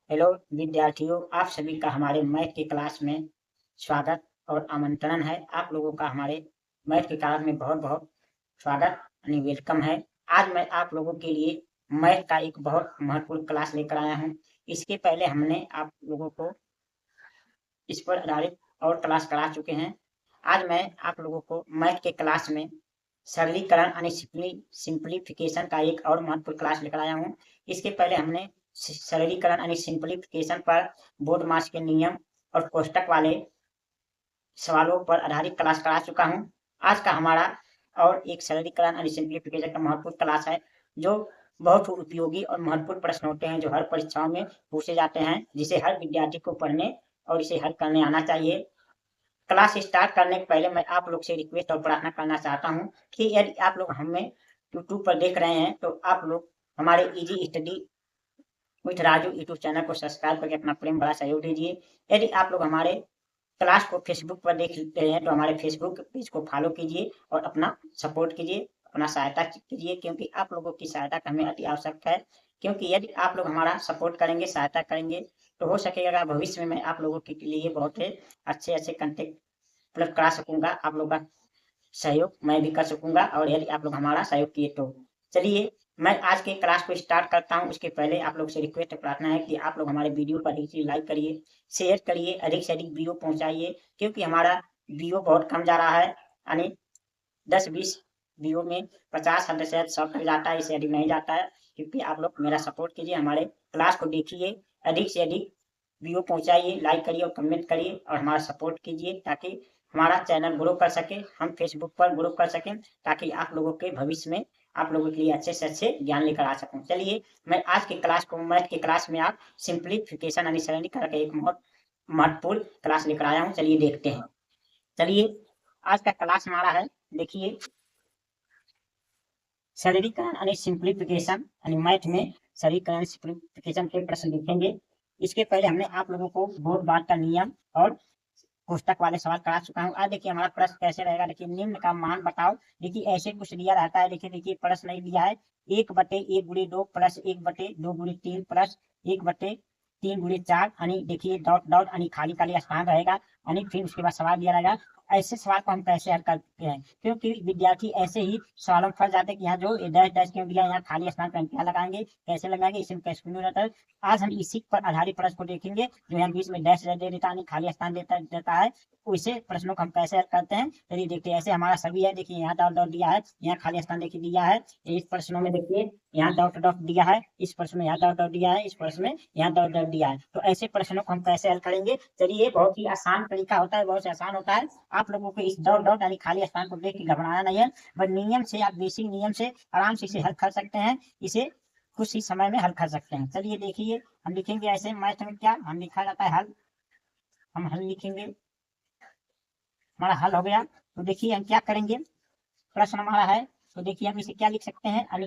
Hello विद्यार्थियों, आप सभी का हमारे मैथ की क्लास में स्वागत और आमंत्रण है। आप लोगों का हमारे मैथ की क्लास में बहुत बहुत स्वागत यानी वेलकम है। आज मैं आप लोगों के लिए मैथ का एक बहुत महत्वपूर्ण क्लास लेकर आया हूँ। इसके पहले हमने आप लोगों को इस पर आधारित और क्लास करा चुके हैं। आज मैं आप लोगों को मैथ के क्लास में सरलीकरण यानी सिंप्लीफिकेशन का एक और महत्वपूर्ण क्लास लेकर आया हूँ। इसके पहले हमने सरलीकरण यानी सिंप्लीफिकेशन पर बोर्ड मास के नियम और कोष्टक वाले सवालों पर आधारित क्लास करा चुका हूँ। आज का हमारा और एक सरलीकरण यानी सिंप्लीफिकेशन का महत्वपूर्ण क्लास है, जो बहुत उपयोगी और महत्वपूर्ण प्रश्न होते हैं, जो हर परीक्षाओं में पूछे जाते हैं, जिसे हर विद्यार्थी को पढ़ने और इसे हल करने आना चाहिए। क्लास स्टार्ट करने के पहले मैं आप लोग से रिक्वेस्ट और प्रार्थना करना चाहता हूँ कि यदि आप लोग हमें यूट्यूब पर देख रहे हैं तो आप लोग हमारे easy study with Raju YouTube channel को सब्सक्राइब करके अपना प्रेम भरा सहयोग दीजिए। यदि आप लोग हमारे क्लास को फेसबुक पर देख रहे हैं तो हमारे फेसबुक पेज को फॉलो कीजिए और अपना सपोर्ट कीजिए, अपना सहायता कीजिए, क्योंकि आप लोगों की सहायता का हमें अति आवश्यकता है। क्योंकि यदि आप लोग हमारा सपोर्ट करेंगे, सहायता करेंगे, तो हो सकेगा भविष्य में मैं आप लोगों के लिए बहुत ही अच्छे अच्छे कंटेंट उपलब्ध करा सकूंगा। आप लोग का सहयोग मैं भी कर सकूंगा, और यदि आप लोग हमारा सहयोग किए तो। चलिए मैं आज के क्लास को स्टार्ट करता हूँ। उसके पहले आप लोग से रिक्वेस्ट प्रार्थना है कि आप लोग हमारे वीडियो पर अधिक से लाइक करिए, शेयर करिए, अधिक से अधिक वीडियो पहुंचाइए, क्योंकि हमारा वीडियो बहुत कम जा रहा है। यानी 10-20 वीडियो में 50 से 100 तक जाता है, इससे अधिक नहीं जाता है। क्योंकि आप लोग मेरा सपोर्ट कीजिए, हमारे क्लास को देखिए, अधिक से अधिक वीडियो पहुंचाइए, लाइक करिए और कमेंट करिए और हमारा सपोर्ट कीजिए, ताकि हमारा चैनल ग्रो कर सके, हम फेसबुक पर ग्रो कर सकें, ताकि आप लोगों के भविष्य में आप लोगों के लिए अच्छे से अच्छे ज्ञान लेकर आ सकूं। चलिए मैं आज के क्लास को, मैथ के क्लास में आप सिंप्लीफिकेशन यानी सरलीकरण का एक बहुत महत्वपूर्ण क्लास लेकर आया हूँ। चलिए देखते हैं। चलिए आज का क्लास हमारा है, देखिए, सरलीकरण यानी सिंप्लीफिकेशन यानी मैथ में सरलीकरण सिंप्लीफिकेशन के प्रश्न लिखेंगे। इसके पहले हमने आप लोगों को बोर्ड बात का नियम और पुस्तक वाले सवाल करा चुका हूँ। आज देखिए हमारा प्रश्न कैसे रहेगा। देखिए, निम्न का मान बताओ। देखिए ऐसे कुछ दिया रहता है। देखिए प्रश्न नहीं दिया है। 1/1 × 2 प्लस 1/2 × 3 प्लस 1/3 × 4 यानी देखिए डॉट डॉट यानी खाली खाली स्थान रहेगा, यानी फिर उसके बाद सवाल दिया रहेगा। ऐसे सवाल को हम कैसे हल करते हैं, क्योंकि विद्यार्थी ऐसे ही सवालों में फंस जाते हैं कि यहाँ जो डैश डैश क्यों दिया, यहाँ खाली स्थान पर क्या लगाएंगे, कैसे लगाएंगे, इसमें कैसे नहीं रहता है। आज हम इसी पर आधारित प्रश्न को देखेंगे, जो यहाँ बीच में डैश दे देता है, खाली स्थान देता है। उसे प्रश्नों को हम कैसे हल करते हैं, चलिए देखते हैं। ऐसे हमारा सभी है। देखिए यहाँ डॉट डॉट दिया है, यहाँ खाली स्थान देखिए दिया है। इस प्रश्नों में देखिए यहाँ डॉट डॉट दिया है, इस प्रश्न में यहाँ डॉट डॉट दिया है, इस प्रश्न में यहाँ डॉट डॉट दिया है। तो ऐसे प्रश्नों को हम कैसे हल करेंगे, चलिए बहुत ही आसान तरीका होता है, बहुत आसान होता है। आप लोगों को इस डॉट डॉट यानी खाली स्थान को देख के घबराना नहीं है, बट नियम से, आप बेसिक नियम से आराम से इसे हल कर सकते हैं। इसे कुछ ही समय में हल कर सकते हैं। चलिए देखिए हम लिखेंगे ऐसे, मैथ में क्या हम लिखा जाता है हल। हम हल लिखेंगे, हमारा हल हो गया। तो देखिए हम क्या करेंगे, प्रश्न हमारा है, तो देखिए हम इसे क्या लिख सकते हैं, यानी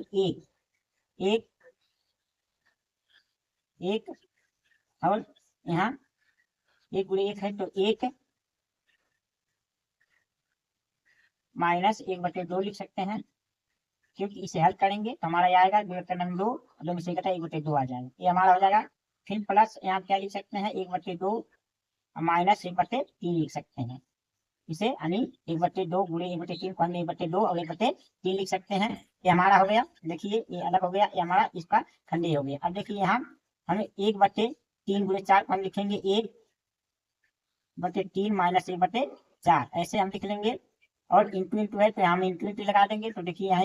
एक एक और यहाँ 1 × 1 है, तो 1 - 1/2 लिख सकते हैं। क्योंकि इसे हल करेंगे तो हमारा यह आएगा 2 2 में से 1/2 आ जाएगा, ये हमारा हो जाएगा। फिर प्लस यहाँ क्या लिख सकते हैं, 1/2 - 1/3 लिख सकते हैं। इसे यानी 1/2 × 1/3 को हम 1/2 और 1/3 लिख सकते हैं। ये हमारा हो गया। देखिए ये अलग हो गया, ये हमारा इसका खंडे हो गया। अब देखिए यहाँ हमें 1/3 × 4 को हम लिखेंगे 1/3 - 1/4, ऐसे हम लिख लेंगे। और इंटू इंटू है तो यहाँ हम इंटू लगा देंगे। तो देखिए यहाँ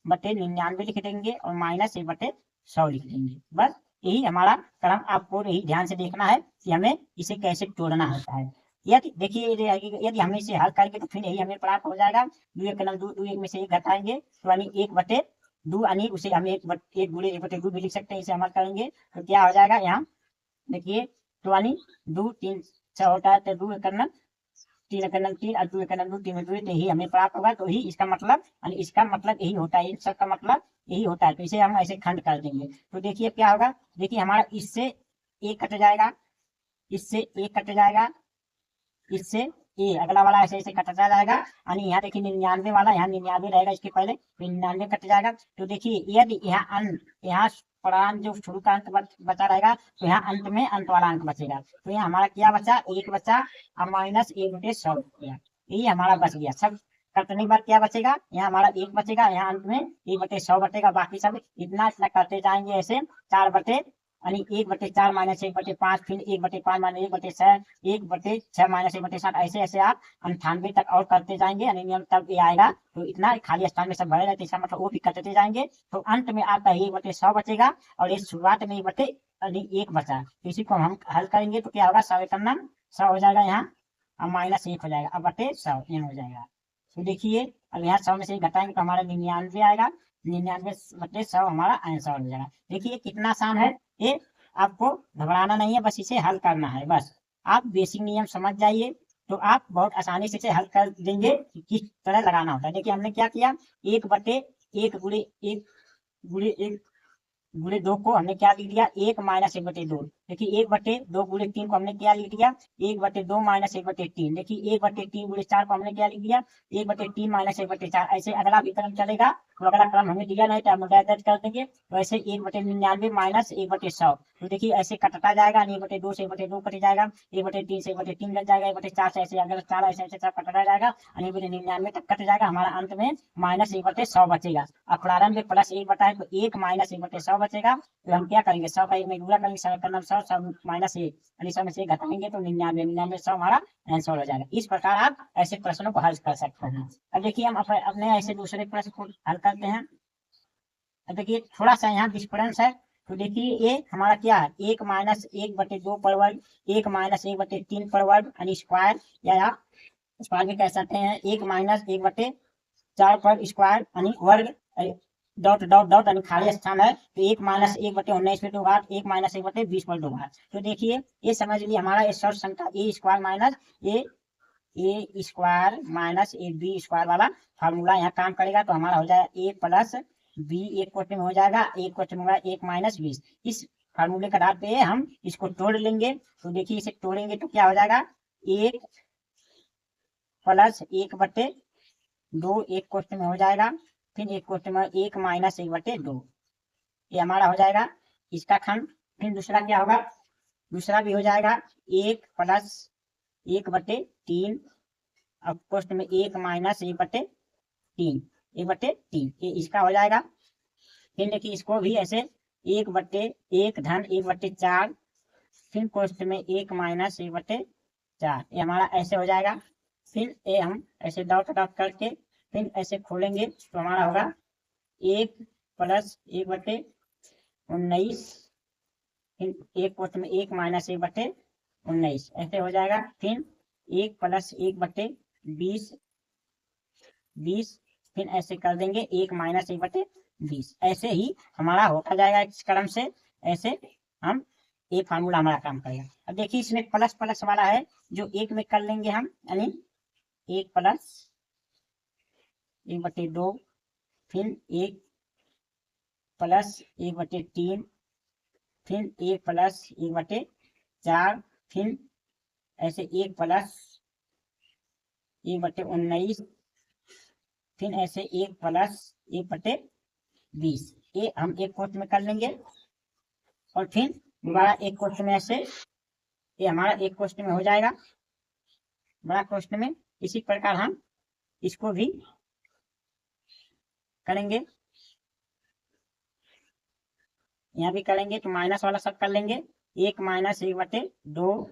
1/99 लिख देंगे और -1/100 लिख देंगे। बस यही हमारा क्रम, आपको यही ध्यान से देखना है कि हमें इसे कैसे जोड़ना होता है। यदि देखिए यदि हमें इसे हल करके तो फिर यही हमें प्राप्त हो जाएगा। 2 में से 1 घटाएंगे तो यानी 1/2, यानी उसे हम 1 × 1/2 भी लिख सकते हैं। इसे हम हल करेंगे तो क्या हो जाएगा, यहाँ देखिए तो यानी 2 3 6 होता है, तो 2 करना 3 करना 3 और 2 करना 2, 3 2, तो यही हमें प्राप्त होगा। तो ही इसका मतलब, यानी इसका मतलब यही होता है, इन सब का मतलब यही होता है। तो इसे हम ऐसे खंड कर देंगे। तो देखिए क्या होगा, देखिए हमारा इससे 1 कट जाएगा, इससे 1 कट जाएगा, इससे ये अगला वाला ऐसे ऐसे कटता जाएगा। यानी यहाँ देखिए 99 वाला, यहाँ 99 रहेगा इसके पहले, फिर 99 कट जाएगा। तो देखिए यदि यहाँ पूर्णांक जो शुरू का अंक बचा रहेगा, तो यहाँ अंत में अंत वाला अंक बचेगा। तो यहाँ हमारा क्या बचा, 1 बचा और माइनस 1/100 बचेगा। ये हमारा बच गया। सब करने के बाद क्या बचेगा, यहाँ हमारा 1 बचेगा, यहाँ अंत में 1/100 बचेगा। बाकी सब इतना इतना करते जाएंगे ऐसे 4 बटे यानी 1/4 माइनस 1/5, फिर 1/5 माइनस 1/6, 1/6 माइनस 1/7, ऐसे ऐसे आप 98 तक और करते जाएंगे। यानी नियम तब ये आएगा तो इतना खाली स्थान में सब भरे रहते, इसका मतलब वो भी करते जाएंगे। तो अंत में आपका 1/100 बचेगा और ये शुरुआत में 1/1 बचा। तो इसी को हम हल करेंगे तो क्या होगा, 100 हो जाएगा यहाँ और माइनस 1 हो जाएगा, अब बटे 100 हो जाएगा। तो देखिए अब यहाँ 100 में से घटाएंगे तो हमारा 99 आएगा, 99/100 हमारा आंसर हो जाएगा। देखिए कितना आसान है ये, आपको घबराना नहीं है, बस इसे हल करना है। बस आप बेसिक नियम समझ जाइए तो आप बहुत आसानी से इसे हल कर देंगे कि किस तरह लगाना होता है। देखिए हमने क्या किया, 1/1 गुणे 2 को हमने क्या लिख दिया, 1 माइनस 1/2। देखिए 1/2 गुणे 3 को हमने क्या लिख दिया, 1/2 माइनस 1/3। देखिए 1/3 गुणे 4 को हमने क्या लिख दिया, 1/3 माइनस 1/4। ऐसे अगला भी क्रम चलेगा, तो अगला क्रम हमें दिया नहीं तो हम दर्ज कर देंगे। तो ऐसे 1/99 माइनस 1/100। तो देखिए ऐसे कटता जाएगा, 1/2 से 1/2 कट जाएगा, 1/3 से 1/3 कट जाएगा, 1/4 से ऐसे अगर 4 ऐसे ऐसे सब कटता जाएगा, 1/99 तक कट जाएगा। हमारा अंत में माइनस 1/100 बचेगा। अब प्रारंभ में प्लस 1 बटा है तो 1 माइनस 1/100 बचेगा। तो हम क्या करेंगे, 100 का 1 में गुणा करेंगे, 100 का 100 माइनस 1 यानी 100 में से घटाएंगे तो 99 100 हमारा आंसर हो जाएगा। इस प्रकार आप ऐसे प्रश्नों को हल कर सकते हैं। अब देखिए हम अपने ऐसे दूसरे प्रश्न को हल करते हैं। अब देखिए थोड़ा सा यहाँ डिफरेंस है। तो देखिए ये हमारा क्या है, 1 माइनस 1/2 पर वर्ग, 1 माइनस 1/3 पर वर्ग यानी स्क्वायर, या आप स्क्वायर भी कह सकते हैं, 1 माइनस 1/4 पर स्क्वायर यानी वर्ग, डॉट डॉट डॉट यानी खाली स्थान है। तो 1 माइनस 1/19 पर 2 घात, 1 माइनस 1/20 पर 2 घात। तो देखिए ये समझ लीजिए हमारा ये सर्व संख्या a square minus a square minus a b square वाला फार्मूला यहाँ काम करेगा। तो हमारा हो जाएगा ए प्लस बी, एक क्वेश्चन में हो जाएगा, एक क्वेश्चन में होगा 1 माइनस 20। इस फार्मूले का आधार पे हम इसको तोड़ लेंगे। तो देखिए इसे तोड़ेंगे तो क्या हो जाएगा, 1 प्लस 1/2 एक क्वेश्चन में हो जाएगा, फिर एक क्वेश्चन में 1 माइनस 1/2, ये हमारा हो जाएगा इसका खंड। फिर दूसरा क्या होगा, दूसरा भी हो जाएगा 1 प्लस 1/3, अब क्वेश्चन में 1 माइनस 1/3 ये इसका हो जाएगा। फिर देखिए इसको भी ऐसे 1/1 धन 1/4, फिर क्वेश्चन में 1 माइनस 1/4, ये हमारा ऐसे हो जाएगा। फिर ये हम ऐसे डॉट डॉट करके फिर ऐसे खोलेंगे तो हमारा होगा 1 प्लस 1/19, फिर एक क्वेश्चन में 1 माइनस 1/19 ऐसे हो जाएगा। फिर 1 प्लस 1/20, फिर ऐसे कर देंगे 1 माइनस 1/20। ऐसे ही हमारा होता जाएगा इस क्रम से, ऐसे हम ये फार्मूला हमारा काम करेगा। अब देखिए इसमें प्लस प्लस वाला है जो एक में कर लेंगे हम, यानी 1 प्लस 1/2, फिर 1 प्लस 1/3, फिर 1 प्लस 1/4, फिर ऐसे 1 प्लस 1/19, फिर ऐसे 1 प्लस 1/20। ये हम एक क्वेश्चन में कर लेंगे और फिर दोबारा एक क्वेश्चन में ऐसे, ये हमारा एक क्वेश्चन में हो जाएगा बड़ा क्वेश्चन में। इसी प्रकार हम इसको भी करेंगे, यहाँ भी करेंगे तो माइनस वाला सब कर लेंगे, 1 माइनस 1/2,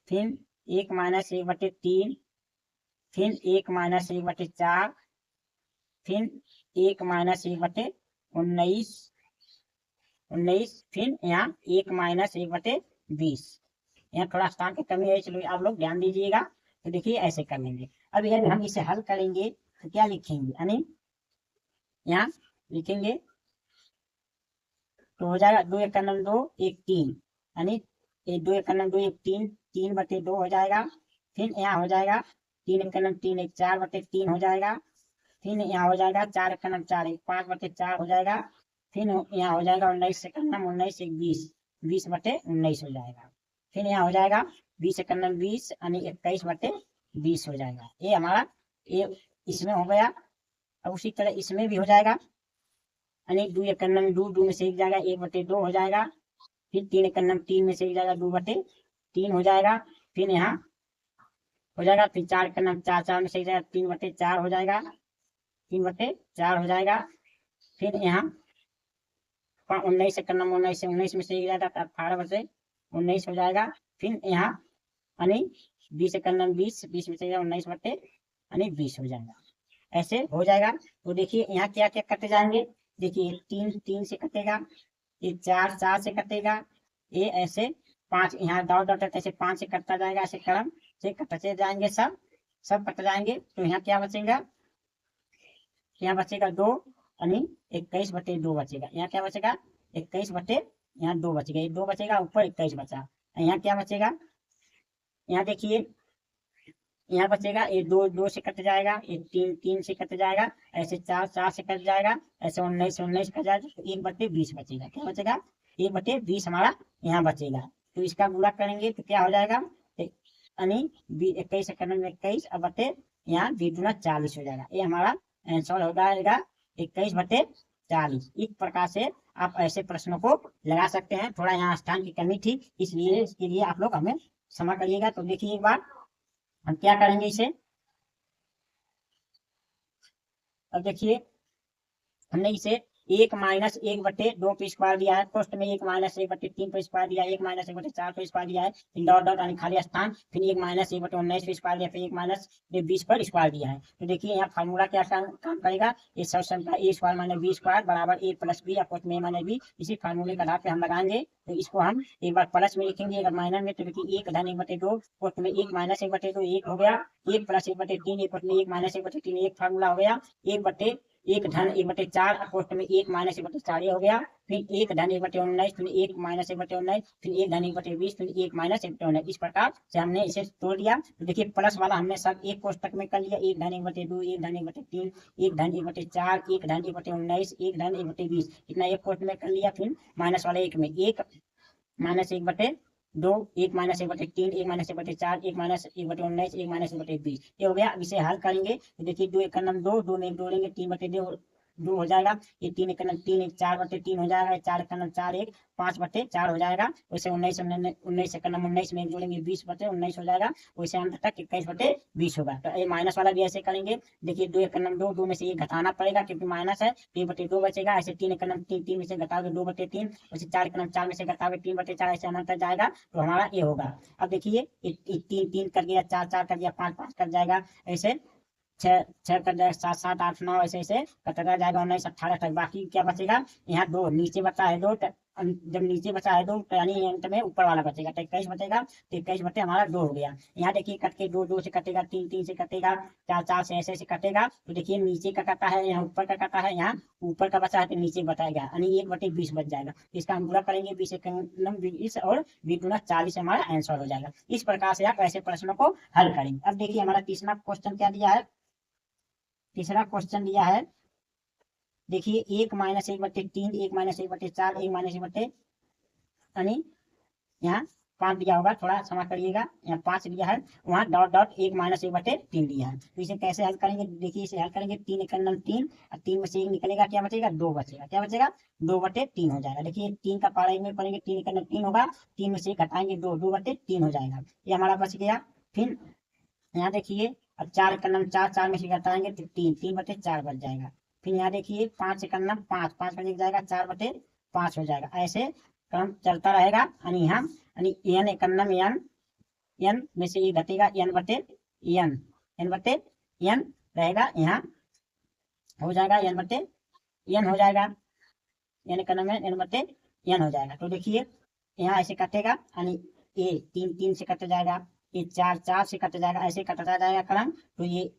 फिर 1 माइनस 1/3, फिर 1 माइनस 1/4, फिर 1 माइनस 1/19, फिर यहाँ 1 माइनस 1/20। यहाँ थोड़ा स्थान की कमी है, चलो आप लोग ध्यान दीजिएगा। तो देखिए ऐसे कर लेंगे। अब यदि हम इसे हल करेंगे तो क्या लिखेंगे, यानी यहाँ लिखेंगे तो हो जाएगा 2 1 2 1 3, यानी 2 1 2 1 3, 3/2 हो जाएगा। फिर यहाँ हो जाएगा 3 1 3 1 4/3 हो जाएगा। फिर यहाँ हो जाएगा 4 1 4 1 5/4 हो जाएगा। फिर यहाँ हो जाएगा 19 1 19 1 20, 20/19 हो जाएगा। फिर यहाँ हो जाएगा 20 1 20 यानी 21/20 हो जाएगा। ये हमारा ये इसमें हो गया। अब उसी तरह इसमें भी हो जाएगा, यानी 2 एक नम 2, 2 में से 1 जाएगा 1/2 हो जाएगा। फिर 3 एक नम 3 में से 1 जाएगा 2/3 हो जाएगा। फिर यहाँ हो जाएगा। फिर 4 एक नम 4, 4 में से 1 जाएगा 3/4 हो जाएगा, 3/4 हो जाएगा। फिर यहाँ 19 एक नम 19 में से 1 जाएगा 18/19 हो जाएगा। फिर यहाँ यानी 20 एक नम 20 में से 19/20 हो जाएगा। ऐसे हो जाएगा। तो देखिए यहाँ क्या क्या कटे जाएंगे। देखिए 3 3 से कटेगा, ये 4 4 से कटेगा, ये ऐसे 5 यहाँ डॉट डॉट ऐसे 5 से कटता जाएगा, ऐसे क्रम से कटते जाएंगे, सब कट जाएंगे। तो यहाँ क्या बचेगा, यहाँ बचेगा 2 यानी 21/2 बचेगा। यहाँ क्या बचेगा 21/2 बचेगा, ये 2 बचेगा, ऊपर 21 बचा। यहाँ क्या बचेगा, यहाँ देखिए यहाँ बचेगा ये 2 2 से कट जाएगा, ये 3 3 से कट जाएगा, ऐसे 4 4 से कट जाएगा, ऐसे 19 कट जाएगा। तो 1/20 बचेगा। क्या बचेगा 1/20 हमारा यहाँ बचेगा। तो इसका गुणा करेंगे तो क्या हो जाएगा, यानी 21 में 21 अब बटे यहाँ 2×40 हो जाएगा। ये हमारा आंसर हो जाएगा 21/40। इस प्रकार से आप ऐसे प्रश्नों को लगा सकते हैं। थोड़ा यहाँ स्थान की कमी थी, इसलिए इसके लिए आप लोग हमें क्षमा करिएगा। तो देखिए एक बार हम क्या करेंगे इसे। अब देखिए हमने इसे 1-1/2 पे स्क्वायर दिया है, फर्स्ट में 1-1/3 पे स्क्वायर दिया है, 1-1/4 पे स्क्वायर दिया है, फिर डॉट डॉट यानी खाली स्थान, फिर 1-1/19 पे स्क्वायर दिया, फिर 1-20 पर स्क्वायर दिया है। तो देखिए यहाँ फार्मूला क्या काम करेगा, ये सब का a² - b² बराबर a + b अपोज में a - b। इसी फार्मूले का आधार पे हम लगाएंगे। तो इसको हम एक बार प्लस में लिखेंगे, अगर माइनस में तो देखिए 1 - 1/2 पोस्ट में 1 - 1/2 1 हो गया, 1 + 1/3 1 पोस्ट में 1 - 1/3 एक फार्मूला हो गया, 1/1-1/4 पोस्ट में 1 - 1/4 ये हो गया, फिर 1-1/19 फिर 1 - 1/19 फिर 1-1/20 फिर 1 - 1/19। इस प्रकार से हमने इसे तोड़ दिया। तो देखिए प्लस वाला हमने सब एक कोष्टक में कर लिया, 1-1/2 1-1/3 1-1/4 1-1/19 1-1/20 इतना एक कोष्टक में कर लिया। फिर माइनस वाले एक में 1 - 1/2 1 - 1/3 1 - 1/4 1 - 1/19 1 - 1/20 ये हो गया। अब इसे हल करेंगे तो देखिए 2 एक 2 2 में 1 जोड़ेंगे 3/2 हो जाएगा, ये 3 एक 3 1 4/3 हो जाएगा, 4 एक 4 1 5/4 हो जाएगा। वैसे 19 एक 19 में 1 जोड़ेंगे 20/19 हो जाएगा। वैसे अंत तक 21/20 होगा। तो ये माइनस वाला भी ऐसे करेंगे। देखिए 2 एक 2 2 में से 1 घटाना पड़ेगा क्योंकि माइनस है, 3/2 बचेगा। ऐसे 3 एक 3 में से घटाओगे 2/3, वैसे 4 एक 4 में से घटाओगे 3/4, ऐसे अनंत जाएगा। तो हमारा ये होगा। अब देखिए 3 3 कर गया, 4 4 कर गया, 5 5 कर जाएगा, ऐसे 6 6 कर जाएगा, 7 7 8 9 ऐसे ऐसे कटता जाएगा, 19 18 तक। बाकी क्या बचेगा, यहाँ 2 नीचे बचा है 2, जब नीचे बचा है 2 यानी अंत में ऊपर वाला बचेगा, तो 21 बचेगा। तो 21 हमारा 2 हो गया। यहाँ देखिए कट के 2 2 से कटेगा, 3 3 से कटेगा, 4 4 से ऐसे ऐसे कटेगा। तो देखिए नीचे का कटा है, यहाँ ऊपर का कटा है, यहाँ ऊपर का बचा है तो नीचे बताएगा, यानी 1/20 बच जाएगा। तो इसका हम पूरा करेंगे 20 एक 20 और 20×40 हमारा आंसर हो जाएगा। इस प्रकार से आप ऐसे प्रश्नों को हल करेंगे। अब देखिए हमारा तीसरा क्वेश्चन क्या दिया है। तीसरा क्वेश्चन दिया है, देखिए 1 - 1/3 1 - 1/4 1 - 1/, यानी यहाँ 5 दिया होगा, थोड़ा क्षमा करिएगा, यहाँ 5 दिया है, वहाँ डॉट डॉट 1 - 1/3 दिया है। तो इसे कैसे हल करेंगे, देखिए इसे हल करेंगे 3 एक 3 और 3 में से 1 निकलेगा, क्या बचेगा 2 बचेगा, क्या बचेगा 2/3 हो जाएगा। देखिए 3 का पारा में पढ़ेंगे, 3 एक 3 होगा, 3 में से 1 घटाएंगे 2 2/3 हो जाएगा, ये हमारा बच गया। फिर यहाँ देखिए अब 4 एक 4 4 में से घटाएंगे तो 3 3/4 बच जाएगा। फिर यहाँ देखिए 5 एक 5 5 में जाएगा, 4/5 हो जाएगा। ऐसे क्रम चलता रहेगा। यानी यहाँ यानी n एक n में से ये घटेगा n/n रहेगा, यहाँ हो जाएगा n/n हो जाएगा, n एक n/n हो जाएगा। तो देखिए यहाँ ऐसे कटेगा, यानी ये 3 3 से कट जाएगा, ये 4 4 से कट जाएगा, ऐसे कटता जाएगा क्रम। तो ये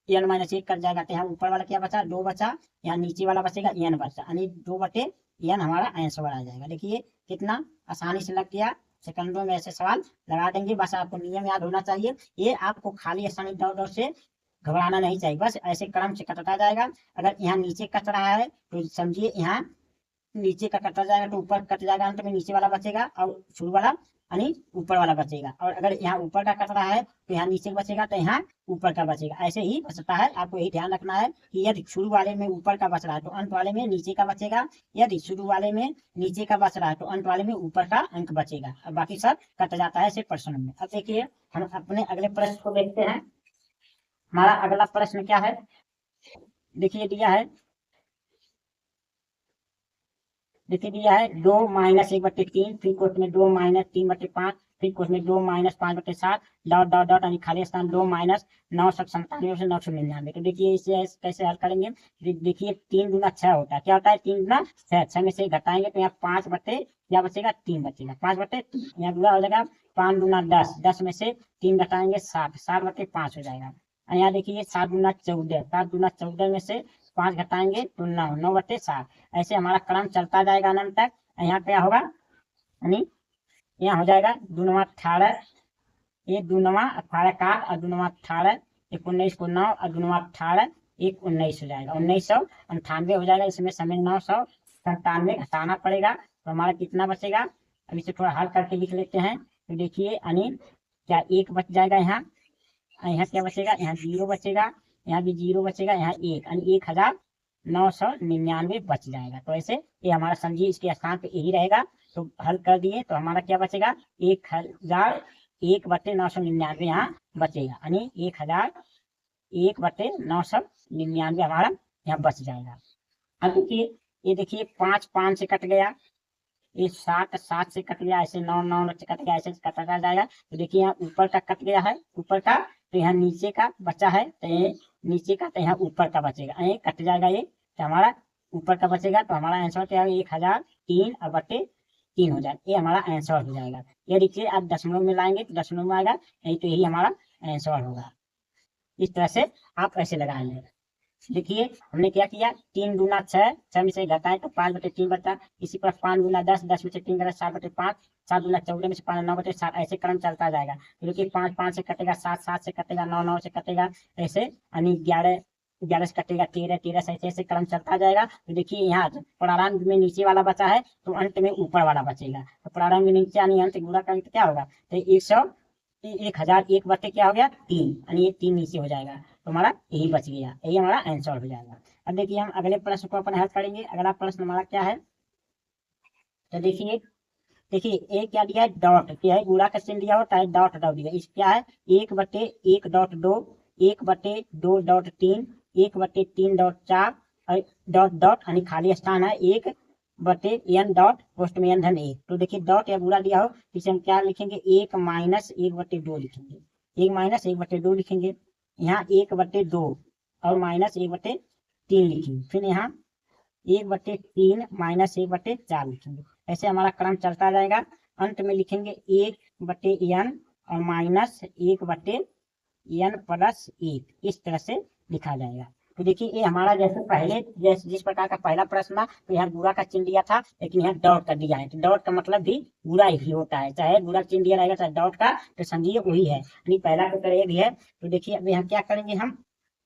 n - 1 कट जाएगा, तो यहाँ ऊपर वाला क्या बचा 2 बचा, यहाँ नीचे वाला बचेगा n बचा, यानी 2/n हमारा आंसर आ जाएगा। देखिए कितना आसानी से लग गया, सेकंडों में ऐसे सवाल लगा देंगे। बस आपको नियम याद होना चाहिए, ये आपको खाली आसानी दौड़ से घबराना नहीं चाहिए, बस ऐसे क्रम से कटता जाएगा। अगर यहाँ नीचे कट रहा है तो समझिए यहाँ नीचे का कटता जाएगा तो ऊपर कट जाएगा, अंत में नीचे वाला बचेगा और शुरू वाला यानी ऊपर वाला बचेगा, और अगर यहाँ ऊपर का कट रहा है तो यहाँ नीचे का बचेगा, तो यहाँ ऊपर का बचेगा। ऐसे ही बचता है। आपको यही ध्यान रखना है कि यदि शुरू वाले में ऊपर का बच रहा है तो अंत वाले में नीचे का बचेगा, यदि शुरू वाले में नीचे का बच रहा है तो अंत वाले में ऊपर का अंक बचेगा, और बाकी सब कट जाता है सिर्फ प्रश्नों में। अब देखिए हम अपने अगले प्रश्न को देखते हैं। हमारा अगला प्रश्न क्या है, देखिए दिया है, देखिए दिया है 2-1/3, फिर क्वेश्चन में 2-3/5, फिर क्वेश्चन में 2-5/7, डॉट डॉट डॉट यानी खाली स्थान 2-997 से 999। तो देखिए इसे कैसे हल करेंगे। देखिए 3 गुना 6 होता है, क्या होता है 3 गुना 6, 6 में से घटाएंगे तो यहाँ 5 बटे क्या बचेगा 3 बचेगा, 5 बटे यहाँ पूरा हो जाएगा 5 गुना 10, 10 में से 3 घटाएंगे 7, 7 बटे 5 हो जाएगा। यहाँ देखिए 7 गुना 14, 7 गुना 14 में से 5 घटाएंगे तो 9, 9 बटे 7। ऐसे हमारा क्रम चलता जाएगा अनंत तक। यहाँ क्या होगा, यानी यहाँ हो जाएगा 2-18, ये 2-18 का और 2-18, 19 को 9 और 2-18, 19 हो जाएगा, 1998 हो जाएगा। इसमें समय 997 घटाना पड़ेगा तो हमारा कितना बचेगा। अब इसे थोड़ा हल करके लिख लेते हैं। तो देखिए यानी क्या 1 बच जाएगा, यहाँ यहाँ क्या बचेगा, यहाँ 0 बचेगा, यहाँ भी 0 बचेगा, यहाँ 1 यानी 1999 बच जाएगा। तो ऐसे ये हमारा समझिए इसके स्थान पे यही रहेगा। तो हल कर दिए तो हमारा क्या बचेगा 1001/999 यहाँ बचेगा, यानी 1001/999 हमारा यहाँ बच जाएगा। अब देखिए ये देखिए 5 से कट गया, ये 7 से कट गया, ऐसे 9 से कट गया, ऐसे कटा जाएगा। तो देखिए यहाँ ऊपर का कट गया है, ऊपर का, तो यहाँ नीचे का बचा है, तो ये नीचे का, तो यहाँ ऊपर का बचेगा, ये कट जाएगा, ये तो हमारा ऊपर का बचेगा। तो हमारा आंसर क्या है 1003/3 हो जाएगा, ये हमारा आंसर हो जाएगा। ये देखिए आप दशमलव में लाएंगे तो दशमलव में आएगा, यही तो यही हमारा आंसर होगा। इस तरह से आप ऐसे लगाएंगे। देखिए हमने क्या किया, 3 गुना 6, 6 में से घटाए तो 5/3 बचा, इसी पर 5 गुना 10, 10 में से 3 घटा 7/5, 7 गुना 14 में से 5, 9/7, ऐसे क्रम चलता जाएगा। तो देखिए 5 से कटेगा, 7 से कटेगा, 9 से कटेगा, ऐसे यानी 11 से कटेगा, 13 से ऐसे क्रम चलता जाएगा। तो देखिए यहाँ प्रारंभ में नीचे वाला बचा है तो अंत में ऊपर वाला बचेगा। तो प्रारंभ में नीचे यानी अंत गुणा करेंगे तो क्या होगा, तो 1001 क्या हो गया 3, यानी ये 3 नीचे हो जाएगा, तो हमारा यही बच गया, यही हमारा आंसर हो जाएगा। अब देखिए हम अगले प्रश्न को अपन हल करेंगे। अगला प्रश्न हमारा क्या है, तो देखिए ये क्या दिया है, डॉट क्या है, गुणा का चिन्ह दिया होता है, डॉट डॉट दिया। इस क्या है 1/1.2, 1/2.3, 1/3.4 और डॉट डॉट यानी खाली स्थान है 1/n डॉट पोस्ट में n धन 1। तो देखिए डॉट या गुणा दिया हो, इसे हम क्या लिखेंगे 1-1/2 लिखेंगे, 1-1/2 लिखेंगे। यहाँ 1/2 और -1/3 लिखेंगे, फिर यहाँ 1/3 -1/4 लिखेंगे। ऐसे हमारा क्रम चलता जाएगा। अंत में लिखेंगे 1/n और -1/n+1, इस तरह से लिखा जाएगा। तो देखिए ये हमारा जैसे पहले जिस प्रकार का पहला प्रश्न था, तो यहाँ गुणा का चिन्ह दिया था, लेकिन यहाँ डॉट का दिया है। तो डॉट का मतलब भी गुणा ही होता है, चाहे गुणा चिन्ह दिया रहेगा चाहे डॉट का, तो समझिए वही है, यानी पहला तो करे भी है। तो देखिए अब यहाँ क्या करेंगे हम,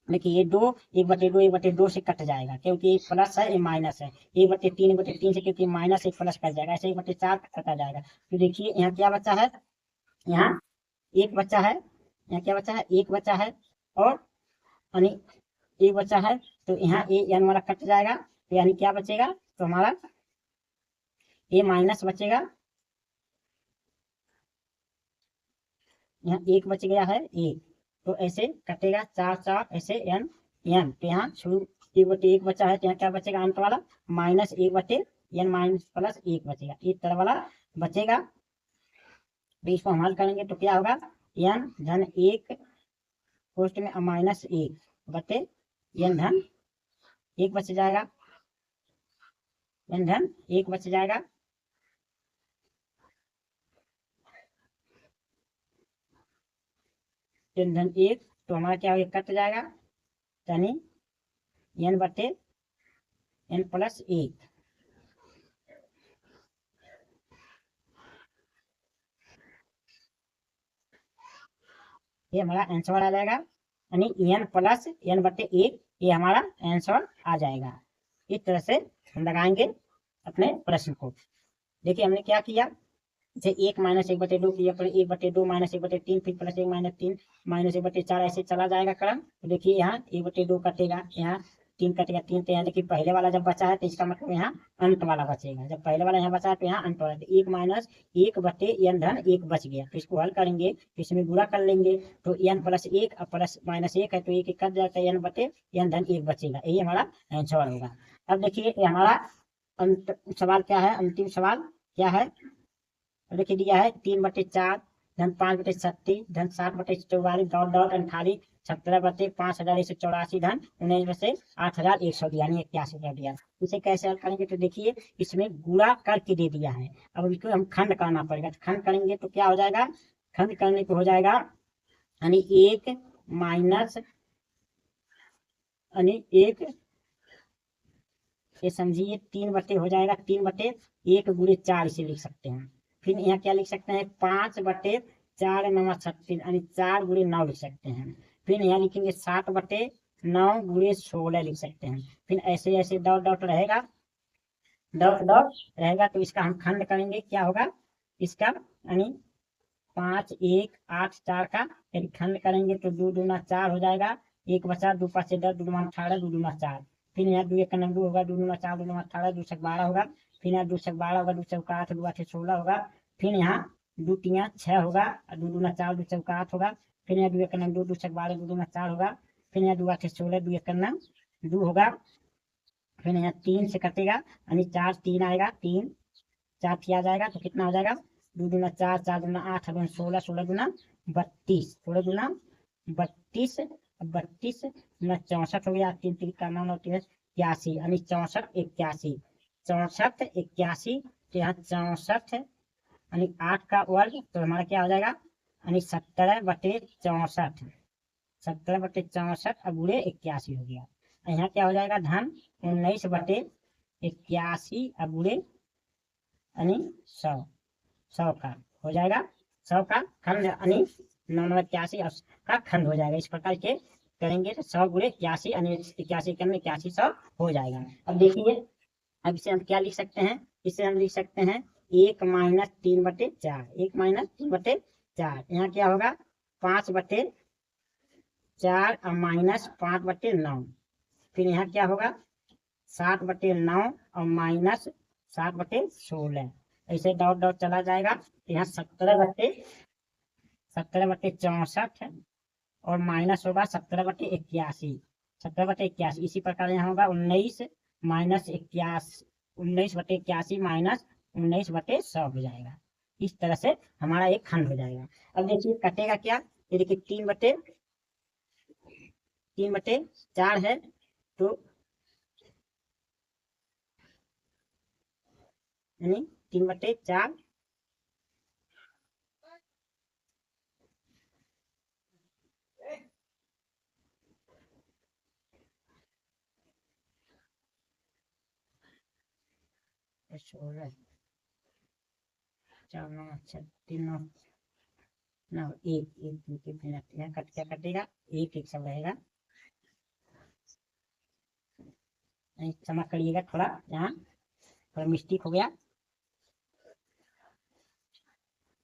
देखिए ये 1/2 से कट जाएगा, क्योंकि एक प्लस है ये माइनस है, 1/3 से, क्योंकि माइनस एक प्लस कट जाएगा, ऐसे 1/4 कटा जाएगा। तो देखिए यहाँ क्या बचा है, यहाँ एक बचा है, यहाँ क्या बचा है एक बचा है, और यानी एक बचा है, तो यहाँ ए एन वाला कट जाएगा, तो यानी क्या बचेगा, तो हमारा ए माइनस बचेगा, यहाँ एक बच गया है एक, तो ऐसे कटेगा 4 ऐसे एन, तो यहाँ शुरू 1/1 बचा है, तो यहाँ क्या बचेगा अंत वाला -1/n-+1 बचेगा, एक तरह वाला बचेगा। तो इसको हम हल करेंगे तो क्या होगा n धन 1 पोस्ट में -1/n धन 1 बच जाएगा, n धन 1 बच जाएगा। n धन 1 तो हमारा क्या होगा कट जाएगा, यानी n/n+1, ये हमारा आंसर आ जाएगा, यानी n+n/1 ये हमारा आंसर आ जाएगा। इस तरह से हम लगाएंगे अपने प्रश्न को। देखिए हमने क्या किया, जैसे 1 - 1/2 किया पर 1/2 -1/3 फिर +1 - 3 -1/4 ऐसे चला जाएगा क्रम। तो देखिए यहाँ 1/2 कटेगा, यहाँ 3 कटेगा, 3 तो यहाँ देखिए पहले वाला जब बचा है तो इसका मतलब यहाँ अंत वाला बचेगा। जब पहले वाला यहाँ बचा है तो यहाँ अंत वाला, तो 1 - 1/n-1 बच गया। तो इसको हल करेंगे तो इसमें गुणा कर लेंगे, तो n + 1 और +-1 है तो 1 कट जाता है, n/n-1 बचेगा। यही हमारा आंसर होगा। अब देखिए ये हमारा अंत सवाल क्या है, अंतिम सवाल क्या है, देखिए दिया है 3/4 धन 5/36 धन 7/44 -48 17/5184 धन 19/8100 यानी 81 दिया। इसे कैसे हल करेंगे तो देखिए इसमें गुणा करके दे दिया है, अब इसको हम खंड करना पड़ेगा। तो खंड करेंगे तो क्या हो जाएगा, खंड करने को हो जाएगा यानी 1 माइनस यानी 1 ये समझिए 3 हो जाएगा, 3/1 × 4 इसे लिख सकते हैं। फिर यहाँ क्या लिख सकते हैं 5/4 × 9 36 यानी 4 × 9 लिख सकते हैं। फिर यहाँ लिखेंगे 7/9 × 16 लिख सकते हैं। फिर ऐसे ऐसे डॉट डॉट रहेगा, डॉट डॉट रहेगा, तो इसका हम खंड करेंगे, क्या होगा इसका यानी 5 1 8 4 का यदि खंड करेंगे तो 2 दूना 4 हो जाएगा, 1 बचा 2 5 10 2 2 18 2 2 4। फिर यहाँ 2 1 2 होगा, 2 दूना 4 2 2 18 2 6 12 होगा। फिर यहाँ 2 6 12 होगा, 2 4 8 2 8 16 होगा। फिर यहाँ 2 3 6 होगा, 2 दूना 4 2 4 8 होगा। फिर यहाँ 2 1 2 2 6 12 2 दूना 4 होगा। फिर यहाँ 2 8 16 2 1 2 होगा। फिर यहाँ 3 से कटेगा यानी 4 3 आएगा, 3 4 किया जाएगा तो कितना हो जाएगा 2 दूना 4 4 दूना 8 8 16 16 दूना 32 16 दूना 32 32 दूना 64 हो गया, 3 3 का 9 9 3 81 यानी 64 81 64 81। तो यहाँ 64 यानी 8 का वर्ग तो हमारा क्या हो जाएगा यानी 70/64 70/64 अब गुणे 81 हो गया। यहाँ क्या हो जाएगा धन 19/81 अब गुणे यानी 100 का हो जाएगा, 100 का खंड यानी 981 का खंड हो जाएगा। इस प्रकार के करेंगे तो 100 × 81 यानी 81 के 81 100 हो जाएगा। अब देखिए अब इसे हम क्या लिख सकते हैं, इसे हम लिख सकते हैं 1 - 3/4 1 - 3/4। यहाँ क्या होगा 5/4 और -5/9। फिर यहाँ क्या होगा 7/9 और -7/16 ऐसे डॉट डॉट चला जाएगा। यहाँ 70/64 और माइनस होगा 70/81 70/81। इसी प्रकार यहाँ होगा 19 - 81 19/81 -19/100 हो जाएगा। इस तरह से हमारा एक खंड हो जाएगा। अब देखिए कटेगा क्या, ये देखिए 3/4 है तो यानी 3/4 16 4 9 6 3 9 9 1 यहाँ कट क्या कटेगा 1 1 सब रहेगा। क्षमा करिएगा थोड़ा यहाँ थोड़ा मिस्टेक हो गया।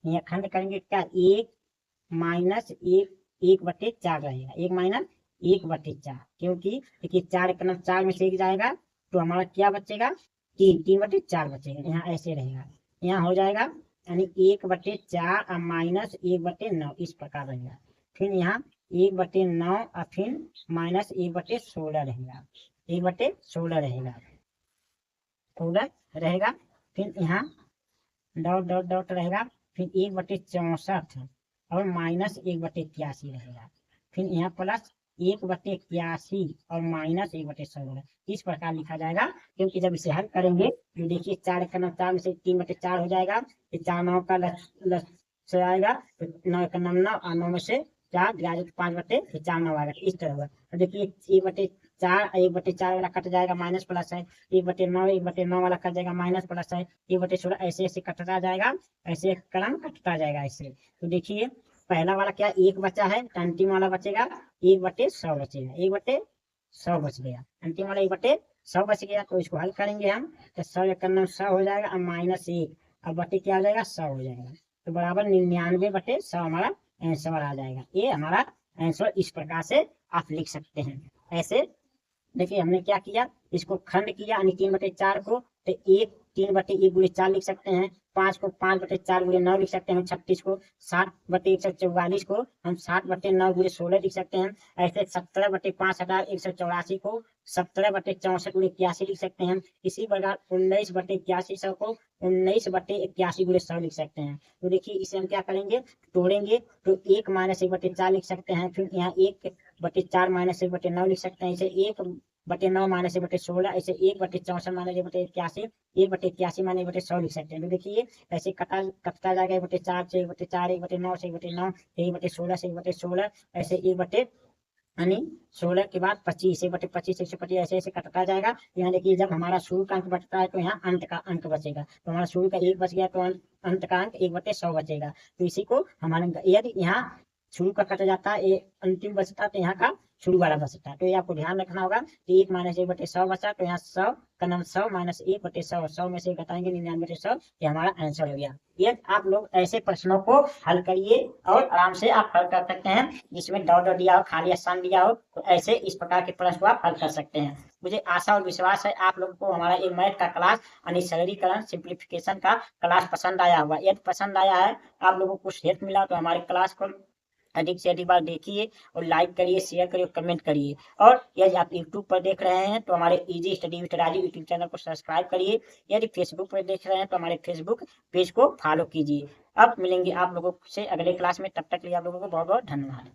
यहाँ खंड करेंगे क्या 1 - 1/4 रहेगा, 1 - 1/4 क्योंकि देखिए 4 1 4 में से 1 जाएगा तो हमारा क्या बचेगा 3/4 बचेगा। यहाँ ऐसे रहेगा, यहाँ हो जाएगा यानी 1/4 और -1/9 इस प्रकार रहेगा। फिर यहाँ 1/9 और फिर -1/16 रहेगा, 1/16 रहेगा 16 रहेगा। फिर यहाँ डॉट डॉट डॉट रहेगा, फिर 1/64 और -1/81 रहेगा। फिर यहाँ प्लस 1/81 और -1/16 इस प्रकार लिखा जाएगा। क्योंकि जब इसे हल करेंगे तो देखिए 4 1 9 4 में से 3/4 हो जाएगा, 4 9 का से आएगा तो 9 1 9 9 और 9 में से 4 दिया तो 5/4 9 आएगा। इस तरह होगा। तो देखिए 1/4 1/4 वाला कट जाएगा, माइनस प्लस है, 1/9 1/9 वाला कट जाएगा, माइनस प्लस है, 1/16 ऐसे ऐसे कटता जाएगा, ऐसे क्रम कटता जाएगा ऐसे। तो देखिए पहला वाला क्या 1 बचा है, अंतिम वाला बचेगा 1/100 बचेगा, 1/100 बच गया, अंतिम वाला 1/100 बच गया। तो इसको हल करेंगे हम तो 100 1 100 हो जाएगा और -1 अब बटे क्या हो जाएगा 100 हो जाएगा, तो बराबर 99/100 हमारा आंसर आ जाएगा। ये हमारा आंसर इस प्रकार से आप लिख सकते हैं। ऐसे देखिए हमने क्या किया, इसको खंड किया यानी 3/4 को, तो 3/1 × 4 लिख सकते हैं। 5 को 5/4 × 9 लिख सकते हैं। 36 को 60/144 को हम 60/9 × 16 लिख सकते हैं। ऐसे 17/5,184 को 17/64 × 81 लिख सकते हैं। इसी प्रकार 19/81 को 19/81 × 100 लिख सकते हैं। तो देखिए इसे हम क्या करेंगे, तोड़ेंगे तो 1 - 1/4 लिख सकते हैं। फिर यहाँ 1/4 - 1/9 लिख सकते हैं। इसे 1/9 - 1/16, ऐसे 1/64 - 1/81, 1/81 - 1/100 लिख सकते हैं। तो देखिए ऐसे कटता जाएगा 1/4 से 1/4, 1/9 से 1/9, 1/16 से 1/16, ऐसे 16 के बाद 25, 1/25, 125, ऐसे ऐसे कटता जाएगा। यहाँ देखिए जब हमारा शुरू का अंक बचता है तो यहाँ अंत का अंक बचेगा। तो हमारा शुरू का 1 बच गया तो अंत का अंक 1/100 बचेगा। तो इसी को हमारे यदि यहाँ शुरू का कट जाता है, ये अंतिम बचता है, तो यहाँ का शुरू वाला बचता है। तो ये आपको ध्यान रखना होगा। तो 1 - 1/100 बचा, तो यहाँ 100 का नाम 100 - 1/100, 100 में से घटाएंगे 99/100, ये हमारा आंसर हो गया। ये आप लोग ऐसे प्रश्नों को हल करिए और आराम से आप हल कर सकते हैं। जिसमें डॉट दिया हो, खाली स्थान दिया हो, तो ऐसे इस प्रकार के प्रश्न को आप हल कर सकते हैं। मुझे आशा और विश्वास है आप लोगों को हमारा ये मैथ का क्लास यानी सरलीकरण सिंप्लीफिकेशन का क्लास पसंद आया होगा। यदि पसंद आया है, आप लोगों को हेल्प मिला, तो हमारे क्लास को अधिक से अधिक बार देखिए और लाइक करिए, शेयर करिए, कमेंट करिए। और यदि आप यूट्यूब पर देख रहे हैं तो हमारे easy study with Raju YouTube channel को सब्सक्राइब करिए। यदि फेसबुक पर देख रहे हैं तो हमारे फेसबुक पेज को फॉलो कीजिए। अब मिलेंगे आप लोगों से अगले क्लास में, तब तक के लिए आप लोगों को बहुत बहुत धन्यवाद।